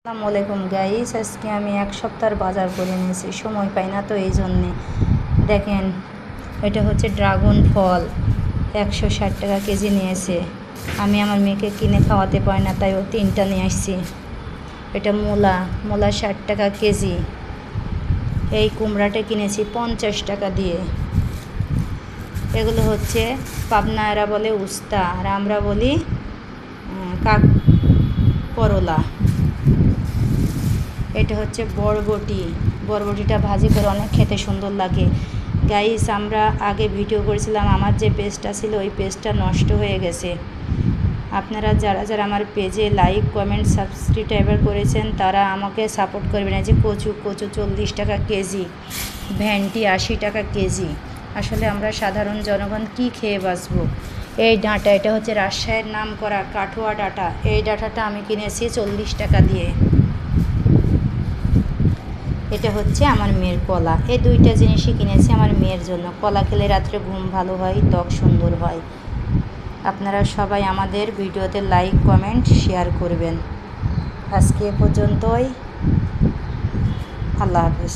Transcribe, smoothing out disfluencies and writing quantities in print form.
আসসালামু আলাইকুম গাইস, আজকে আমি এক সপ্তাহের বাজার করে নিয়েছি। সময় পাই না তো এই জন্যে। দেখেন, এটা হচ্ছে ড্রাগন ফল, 160 টাকা কেজি নিয়েছে। আমি আমার মেয়েকে কিনে খাওয়াতে পারি না, তাই ও 3টা নিয়ে আসছি। এটা মূলা 60 টাকা কেজি। এই কুমড়াটা কিনেছি 50 টাকা দিয়ে। এগুলো হচ্ছে পাবনারা বলে উস্তা, আর আমরা বলি করলা। এটা হচ্ছে বরবটিটা ভাজি করে অনেক খেতে সুন্দর লাগে। গাইস, আমরা আগে ভিডিও করেছিলাম, আমার যে পেজটা ছিল ওই পেজটা নষ্ট হয়ে গেছে। আপনারা যারা যারা আমার পেজে লাইক কমেন্ট সাবস্ক্রাইব করেছেন তারা আমাকে সাপোর্ট করবেন। এই যে কচু 40 টাকা কেজি, ভেন্ডি 80 টাকা কেজি। আসলে আমরা সাধারণ জনগণ কি খেয়ে বাঁচবো। এই ডাঁটা, এটা হচ্ছে রাজশাহীর নাম করা কাঠুয়া ডাঁটা। এই ডাঁটাটা আমি কিনেছি 40 টাকা দিয়ে। এটা হচ্ছে আমার মেয়ের কলা। এই দুইটা জিনিসই কিনেছি আমার মেয়ের জন্য। কলা খেলে রাত্রে ঘুম ভালো হয়, ত্বক সুন্দর হয়। আপনারা সবাই আমাদের ভিডিওতে লাইক কমেন্ট শেয়ার করবেন। আজকে এ পর্যন্তই। আল্লাহ হাফেজ।